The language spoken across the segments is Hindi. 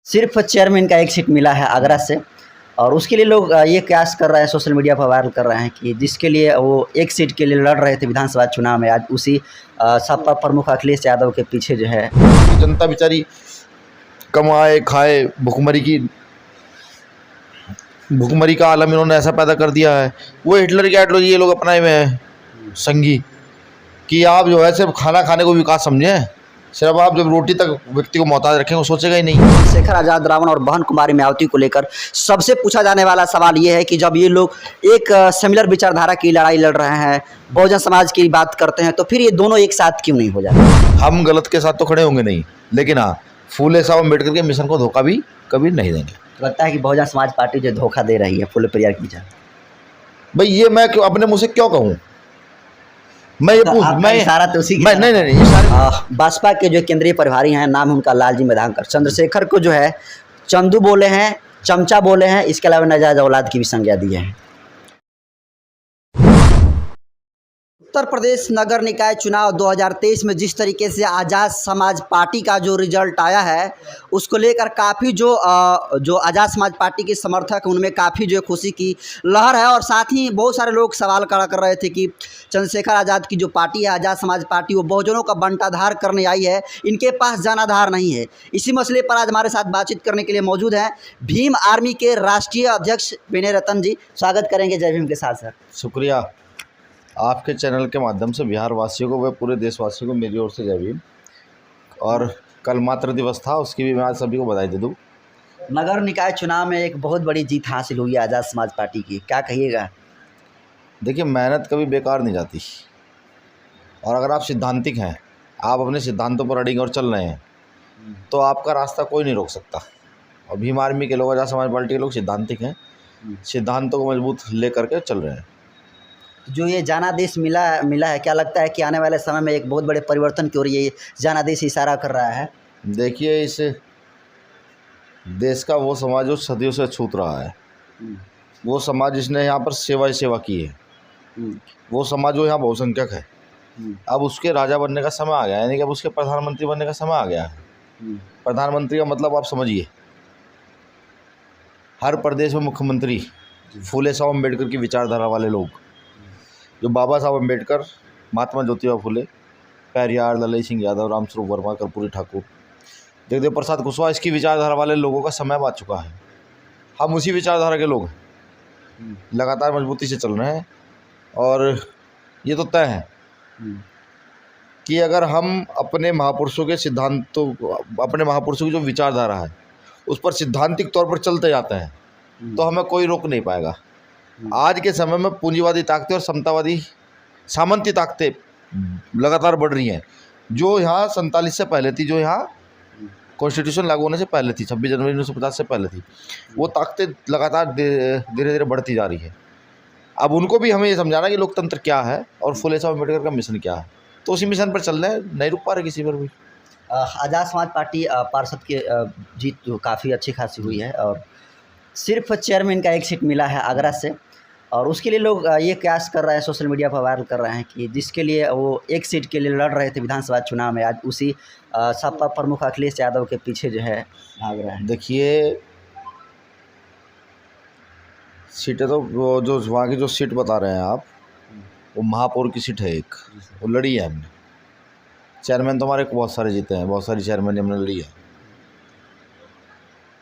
सिर्फ चेयरमैन का एक सीट मिला है आगरा से और उसके लिए लोग ये कयास कर रहे हैं, सोशल मीडिया पर वायरल कर रहे हैं कि जिसके लिए वो एक सीट के लिए लड़ रहे थे विधानसभा चुनाव में, आज उसी सपा प्रमुख अखिलेश यादव के पीछे जो है जनता बेचारी कमाए खाए भुखमरी का आलम इन्होंने ऐसा पैदा कर दिया है। वो हिटलर की आइडियोलॉजी ये लोग अपनाए हुए हैं संगी कि आप जो है सिर्फ खाना खाने को विकास समझें, सिर्फ आप जब रोटी तक व्यक्ति को मोहताज रखें वो सोचेगा ही नहीं। शेखर आजाद रावण और बहन कुमारी मायावती को लेकर सबसे पूछा जाने वाला सवाल ये है कि जब ये लोग एक सिमिलर विचारधारा की लड़ाई लड़ रहे हैं, बहुजन समाज की बात करते हैं, तो फिर ये दोनों एक साथ क्यों नहीं हो जाते? हम गलत के साथ तो खड़े होंगे नहीं, लेकिन हाँ फूले साहब अम्बेडकर के मिशन को धोखा भी कभी नहीं देंगे। लगता है कि बहुजन समाज पार्टी जो धोखा दे रही है फुले परिवार की विचार। भाई ये मैं अपने मुँह से क्यों कहूँ? मैं ये पूछ मैं इशारा तो उसी की मैं नहीं भाजपा के जो केंद्रीय प्रभारी हैं, नाम है उनका लालजी मैदानकर, चंद्रशेखर को जो है चंदू बोले हैं, चमचा बोले हैं, इसके अलावा नाजायज औलाद की भी संज्ञा दी है। उत्तर प्रदेश नगर निकाय चुनाव 2023 में जिस तरीके से आज़ाद समाज पार्टी का जो रिजल्ट आया है, उसको लेकर काफ़ी जो आज़ाद समाज पार्टी के समर्थक हैं उनमें काफ़ी जो खुशी की लहर है और साथ ही बहुत सारे लोग सवाल खड़ा कर रहे थे कि चंद्रशेखर आज़ाद की जो पार्टी है आज़ाद समाज पार्टी, वो बहुजनों का बंटाधार करने आई है, इनके पास जनाधार नहीं है। इसी मसले पर आज हमारे साथ बातचीत करने के लिए मौजूद हैं भीम आर्मी के राष्ट्रीय अध्यक्ष विनय रतन जी। स्वागत करेंगे जय भीम के साथ सर। शुक्रिया। आपके चैनल के माध्यम से बिहार वासियों को व पूरे देशवासियों को मेरी ओर से जय भीम। और कल मातृ दिवस था, उसकी भी मैं आज सभी को बधाई दे दूँ। नगर निकाय चुनाव में एक बहुत बड़ी जीत हासिल हुई है आज़ाद समाज पार्टी की, क्या कहिएगा? देखिए, मेहनत कभी बेकार नहीं जाती और अगर आप सिद्धांतिक हैं, आप अपने सिद्धांतों पर अड़ेंगे और चल रहे हैं तो आपका रास्ता कोई नहीं रोक सकता। और भीम आर्मी के लोग, आज़ाद समाज पार्टी के लोग सिद्धांतिक हैं, सिद्धांतों को मजबूत ले करके चल रहे हैं। जो ये जनादेश मिला है, क्या लगता है कि आने वाले समय में एक बहुत बड़े परिवर्तन की ओर ये जनादेश इशारा कर रहा है? देखिए, इस देश का वो समाज जो सदियों से छूट रहा है, वो समाज जिसने यहाँ पर सेवा की है, वो समाज जो यहाँ बहुसंख्यक है, अब उसके राजा बनने का समय आ गया है, यानी कि अब उसके प्रधानमंत्री बनने का समय आ गया है। प्रधानमंत्री का मतलब आप समझिए, हर प्रदेश में मुख्यमंत्री फूले साहब अम्बेडकर की विचारधारा वाले लोग, जो बाबा साहब अम्बेडकर, महात्मा ज्योतिबा फुले, पेरियार, ललई सिंह यादव, रामस्वरूप वर्मा, कर्पूरी ठाकुर, जगदेव प्रसाद कुशवाहा, इसकी विचारधारा वाले लोगों का समय आ चुका है। हम उसी विचारधारा के लोग हैं, लगातार मजबूती से चल रहे हैं और ये तो तय है कि अगर हम अपने महापुरुषों के सिद्धांतों, अपने महापुरुषों की जो विचारधारा है उस पर सिद्धांतिक तौर पर चलते जाते हैं तो हमें कोई रोक नहीं पाएगा। आज के समय में पूंजीवादी ताकतें और समतावादी सामंती ताकतें लगातार बढ़ रही हैं। जो यहाँ 47 से पहले थी, जो यहाँ कॉन्स्टिट्यूशन लागू होने से पहले थी, 26 जनवरी 1950 से पहले थी, वो ताकतें लगातार धीरे धीरे बढ़ती जा रही है। अब उनको भी हमें ये समझाना कि लोकतंत्र क्या है और फुले साहब अम्बेडकर का मिशन क्या है, तो उसी मिशन पर चल रहे हैं, नहीं रुक पा रहे किसी पर भी। आज़ाद समाज पार्टी पार्षद की जीत तो काफ़ी अच्छी खासी हुई है और सिर्फ चेयरमैन का एक सीट मिला है आगरा से और उसके लिए लोग ये कयास कर रहे हैं, सोशल मीडिया पर वायरल कर रहे हैं कि जिसके लिए वो एक सीट के लिए लड़ रहे थे विधानसभा चुनाव में, आज उसी सपा प्रमुख अखिलेश यादव के पीछे जो है भाग रहे हैं। देखिए, सीटें तो वो जो वहाँ की जो सीट बता रहे हैं आप, वो महापौर की सीट है एक, वो लड़ी है हमने। चेयरमैन तो हमारे बहुत सारे जीते हैं, बहुत सारी चेयरमैन हमने लड़ी है।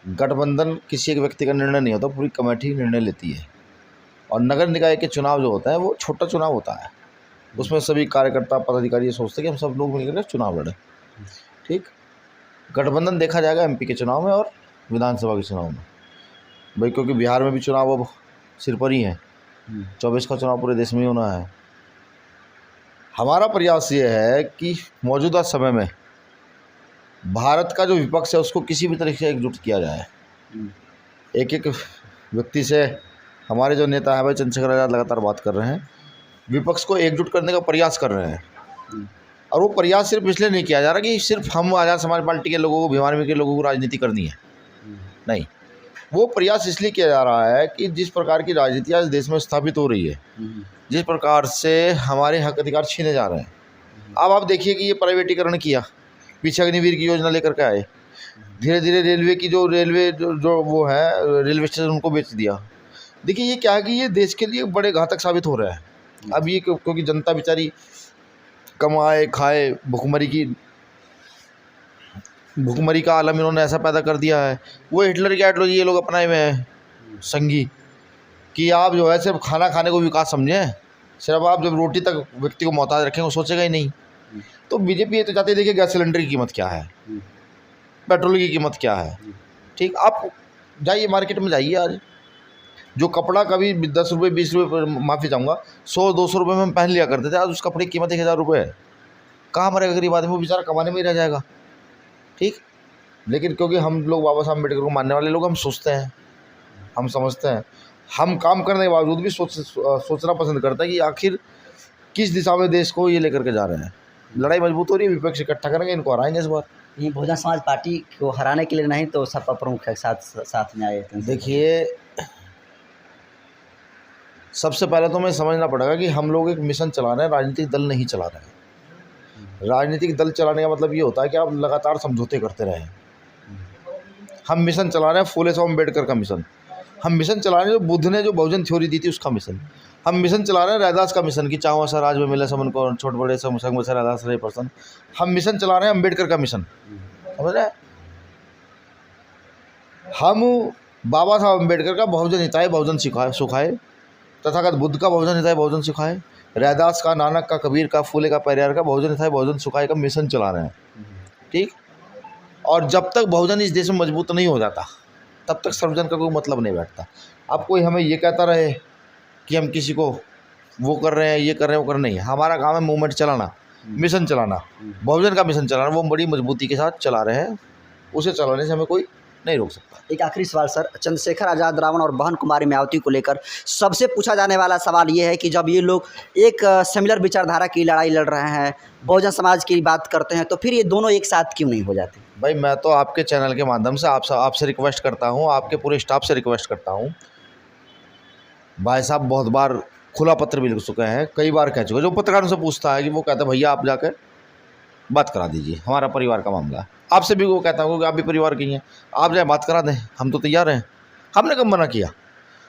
गठबंधन किसी एक व्यक्ति का निर्णय नहीं होता, पूरी कमेटी निर्णय लेती है। और नगर निकाय के चुनाव जो होता है वो छोटा चुनाव होता है, उसमें सभी कार्यकर्ता पदाधिकारी ये सोचते हैं कि हम सब लोग मिलकर चुनाव लड़ें। ठीक, गठबंधन देखा जाएगा एमपी के चुनाव में और विधानसभा के चुनाव में भाई, क्योंकि बिहार में भी चुनाव अब सिर पर ही है। 24 का चुनाव पूरे देश में ही होना है। हमारा प्रयास ये है कि मौजूदा समय में भारत का जो विपक्ष है उसको किसी भी तरीके से एकजुट किया जाए। एक एक व्यक्ति से हमारे जो नेता हैं भाई चंद्रशेखर आज़ाद लगातार बात कर रहे हैं, विपक्ष को एकजुट करने का प्रयास कर रहे हैं। और वो प्रयास सिर्फ इसलिए नहीं किया जा रहा कि सिर्फ हम आज़ाद समाज पार्टी के लोगों को, भीम आर्मी के लोगों को राजनीति करनी है, नहीं। वो प्रयास इसलिए किया जा रहा है कि जिस प्रकार की राजनीति आज देश में स्थापित हो रही है, जिस प्रकार से हमारे हक अधिकार छीने जा रहे हैं। अब आप देखिए कि ये प्राइवेटीकरण किया, पीछे अग्निवीर की योजना लेकर के आए, धीरे धीरे रेलवे की जो जो वो है रेलवे स्टेशन उनको बेच दिया। देखिए ये क्या है कि ये देश के लिए बड़े घातक साबित हो रहा है। अब ये क्योंकि जनता बेचारी कमाए खाए, भुखमरी का आलम इन्होंने ऐसा पैदा कर दिया है। वो हिटलर की आइडियोलॉजी ये लोग अपनाए हुए हैं संगी, कि आप जो है सिर्फ खाना खाने को विकास समझें, सिर्फ आप जब रोटी तक व्यक्ति को मोहताज रखें वो सोचेगा ही नहीं। तो बीजेपी ये तो चाहती है, देखिए गैस सिलेंडर की कीमत क्या है, पेट्रोल की कीमत क्या है। ठीक, आप जाइए मार्केट में जाइए, आज जो कपड़ा कभी 10 रुपये 20 रुपये, माफ़ी चाहूँगा 100-200 रुपये में हम पहन लिया करते थे, आज उस कपड़े की कीमत 1000 रुपये है। कहाँ मरेगा गरीब आदमी, वो बेचारा कमाने में ही रह जाएगा। ठीक, लेकिन क्योंकि हम लोग बाबा साहब अम्बेडकर को मानने वाले लोग, हम सोचते हैं, हम समझते हैं, हम काम करने के बावजूद भी सोचना पसंद करते हैं कि आखिर किस दिशा में देश को ये लेकर के जा रहे हैं। लड़ाई मजबूत हो रही है, विपक्ष इकट्ठा करेंगे, इनको हराएंगे इस बार। ये बहुजन समाज पार्टी को हराने के लिए नहीं तो सपा प्रमुख के साथ में आए थे। देखिए सबसे पहले तो हमें समझना पड़ेगा कि हम लोग एक मिशन चला रहे हैं, राजनीतिक दल नहीं चला रहे हैं। राजनीतिक दल चलाने का मतलब ये होता है कि आप लगातार समझौते करते रहें। हम मिशन चला रहे हैं फूले साहब अम्बेडकर का मिशन, हम मिशन चला रहे हैं जो बुद्ध ने जो बहुजन थ्योरी दी थी उसका मिशन, हम मिशन चला रहे हैं रैदास का मिशन कि चाहो सा राज में मिले समन को, छोट बड़े संग में से रैदास रहे पर्सन। हम मिशन चला रहे हैं अम्बेडकर का मिशन, समझ रहे हैं। हम बाबा साहब अम्बेडकर का बहुजन हिताय बहुजन सुखाए, तथागत बुद्ध का बहुजन हिताय बहुजन सुखाए, रैदास का, नानक का, कबीर का, फूले का, पेरियार का बहुजन हिताय बहुजन सुखाए का मिशन चला रहे हैं। ठीक, और जब तक बहुजन इस देश में मजबूत नहीं हो जाता तब तक सर्वजन का कोई मतलब नहीं बैठता। अब कोई हमें ये कहता रहे कि हम किसी को वो कर रहे हैं, ये कर रहे हैं, वो कर नहीं, हमारा काम है मूवमेंट चलाना, मिशन चलाना, बहुजन का मिशन चलाना, वो हम बड़ी मजबूती के साथ चला रहे हैं, उसे चलाने से हमें कोई नहीं रोक सकता। एक आखिरी सवाल सर, चंद्रशेखर आज़ाद रावण और बहन कुमारी मायावती को लेकर सबसे पूछा जाने वाला सवाल ये है कि जब ये लोग एक सिमिलर विचारधारा की लड़ाई लड़ रहे हैं, बहुजन समाज की बात करते हैं, तो फिर ये दोनों एक साथ क्यों नहीं हो जाते? भाई मैं तो आपके चैनल के माध्यम से आपसे रिक्वेस्ट करता हूँ, आपके पूरे स्टाफ से रिक्वेस्ट करता हूँ। भाई साहब बहुत बार खुला पत्र भी लिख चुके हैं, कई बार कह चुके हैं, जो पत्रकारों से पूछता है कि वो कहता है भैया आप जाकर बात करा दीजिए, हमारा परिवार का मामला है। आपसे भी वो कहता हूँ कि आप भी परिवार की हैं, आप जाए बात करा दें, हम तो तैयार हैं। हमने कब मना किया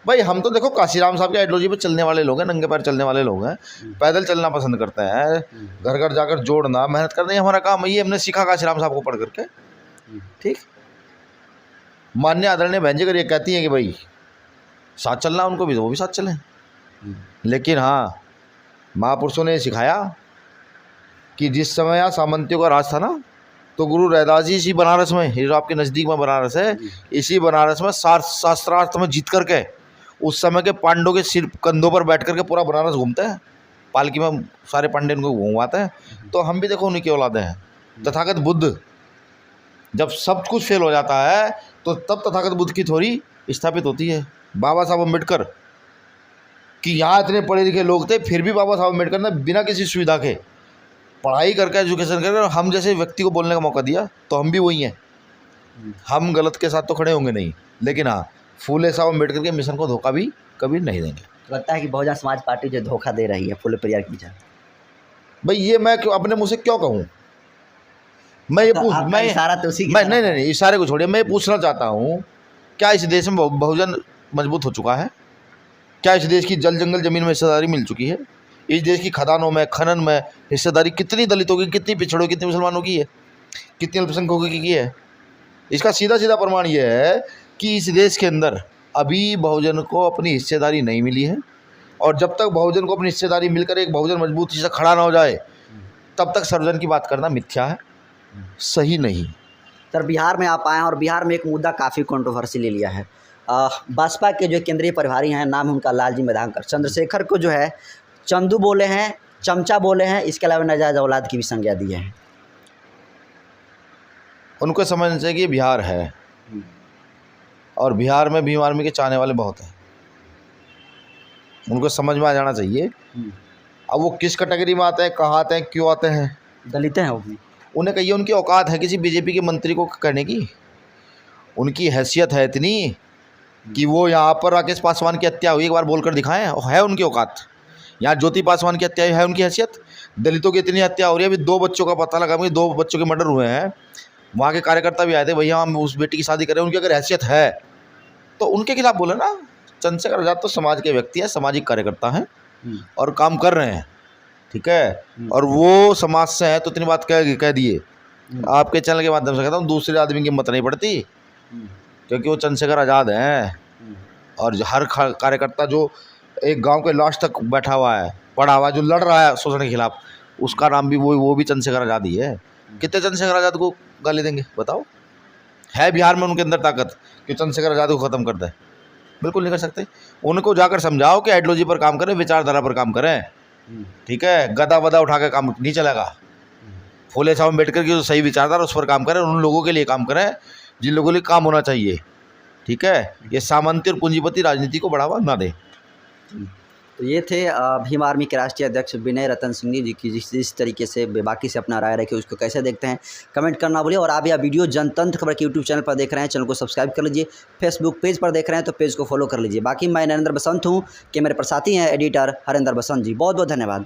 भाई? हम तो देखो काशीराम साहब की आइडियोलॉजी पे चलने वाले लोग हैं, नंगे पैर चलने वाले लोग हैं, पैदल चलना पसंद करते हैं, घर घर जाकर जोड़ना, मेहनत करना, ये हमारा काम है, ये हमने सीखा काशीराम साहब को पढ़ करके। ठीक, मान्य आदरणीय बहन जी अगर ये कहती हैं कि भाई साथ चलना उनको भी, तो वो भी साथ चलें। लेकिन हाँ, महापुरुषों ने सिखाया कि जिस समय यहाँ सामंतियों का राज था ना, तो गुरु रैदास जी इसी बनारस में, ये जो आपके नज़दीक में बनारस है, इसी बनारस में शास्त्रार्थ में जीत करके उस समय के पांडवों के सिर कंधों पर बैठ करके पूरा बनारस घूमते हैं, पालकी में सारे पांडे उनको घुमाते हैं। तो हम भी देखो उन्हीं की औलादे हैं। तथागत बुद्ध जब सब कुछ फेल हो जाता है तो तब तथागत बुद्ध की थ्योरी स्थापित होती है। बाबा साहब अम्बेडकर कि यहाँ इतने पढ़े लिखे लोग थे, फिर भी बाबा साहब अम्बेडकर ने बिना किसी सुविधा के पढ़ाई करके, एजुकेशन करके हम जैसे व्यक्ति को बोलने का मौका दिया। तो हम भी वही हैं, हम गलत के साथ तो खड़े होंगे नहीं, लेकिन हाँ फूले साहब अम्बेडकर के मिशन को धोखा भी कभी नहीं देंगे। तो लगता है कि बहुजन समाज पार्टी जो धोखा दे रही है फूले परिवार के विचार। भाई ये मैं अपने मुँह से क्यों कहूँ? मैं ये पूछ मैं इशारा तो उसी की मैं नहीं इशारे को छोड़िए, मैं ये पूछना चाहता हूँ, क्या इस देश में बहुजन मजबूत हो चुका है? क्या इस देश की जल जंगल ज़मीन में हिस्सेदारी मिल चुकी है? इस देश की खदानों में, खनन में हिस्सेदारी कितनी दलितों की, कितनी पिछड़ों, कितनी मुसलमानों की है, कितनी अल्पसंख्यकों की है? इसका सीधा सीधा प्रमाण ये है कि इस देश के अंदर अभी बहुजन को अपनी हिस्सेदारी नहीं मिली है, और जब तक बहुजन को अपनी हिस्सेदारी मिलकर एक बहुजन मजबूती से खड़ा ना हो जाए तब तक सर्वजन की बात करना मिथ्या है, सही नहीं। सर बिहार में आप आए हैं और बिहार में एक मुद्दा काफ़ी कंट्रोवर्सी ले लिया है। बसपा के जो केंद्रीय प्रभारी हैं, नाम है उनका लालजी मेधांकर, चंद्रशेखर को जो है चंदू बोले हैं, चमचा बोले हैं, इसके अलावा नाजायज औलाद की भी संज्ञा दी है। उनको समझना चाहिए कि बिहार है और बिहार में भीम आर्मी के चाहने वाले बहुत हैं, उनको समझ में आ जाना चाहिए। अब वो किस कैटेगरी में आते हैं, कहाँ आते हैं, क्यों आते हैं, दलित हैं वो भी, उन्हें कहिए उनकी औकात है किसी बीजेपी के मंत्री को करने की? उनकी हैसियत है इतनी कि वो यहाँ पर राकेश पासवान की हत्या हुई एक बार बोलकर दिखाएं, है उनकी औकात। यहाँ ज्योति पासवान की हत्या है उनकी हैसियत। दलितों की इतनी हत्या हो रही है, अभी 2 बच्चों का पता लगा, 2 बच्चों के मर्डर हुए हैं, वहाँ के कार्यकर्ता भी आए थे, भैया हम उस बेटी की शादी करें, उनकी अगर हैसियत है तो उनके खिलाफ बोले ना। चंद्रशेखर आज़ाद तो समाज के व्यक्ति हैं, सामाजिक कार्यकर्ता हैं और काम कर रहे हैं, ठीक है। और वो समाज से है तो इतनी बात कह दिए। आपके चैनल के माध्यम से कहता हूँ, दूसरे आदमी की हिम्मत नहीं पड़ती, क्योंकि वो चंद्रशेखर आज़ाद हैं। और हर कार्यकर्ता जो एक गांव के लास्ट तक बैठा हुआ है, पड़ा हुआ है, जो लड़ रहा है शोषण के खिलाफ, उसका नाम भी वो भी चंद्रशेखर आज़ाद ही है। कितने चंद्रशेखर आज़ाद को गाली देंगे बताओ? है बिहार में उनके अंदर ताकत कि चंद्रशेखर आज़ाद को ख़त्म कर दे? बिल्कुल नहीं कर सकते। उनको जाकर समझाओ कि आइडियोलॉजी पर काम करें, विचारधारा पर काम करें, ठीक है। गदा वदा उठा के काम नहीं चलेगा। फूले साहब अम्बेडकर की जो सही विचारधारा उस पर काम करें, उन लोगों के लिए काम करें जिन लोगों के लिए काम होना चाहिए, ठीक है। ये सामंती और पूंजीपति राजनीति को बढ़ावा ना दे। तो ये थे भीम आर्मी के राष्ट्रीय अध्यक्ष विनय रतन सिंह जी की जिस तरीके से बेबाकी से अपना राय रखे, उसको कैसे देखते हैं कमेंट करना भूलिए। और आप यह वीडियो जनतंत्र खबर के यूट्यूब चैनल पर देख रहे हैं, चैनल को सब्सक्राइब कर लीजिए। फेसबुक पेज पर देख रहे हैं तो पेज को फॉलो कर लीजिए। बाकी मैं नरेंद्र बसंत हूँ, कैमरे पर साथी हैं एडिटर हरेंद्र बसंत जी। बहुत बहुत धन्यवाद।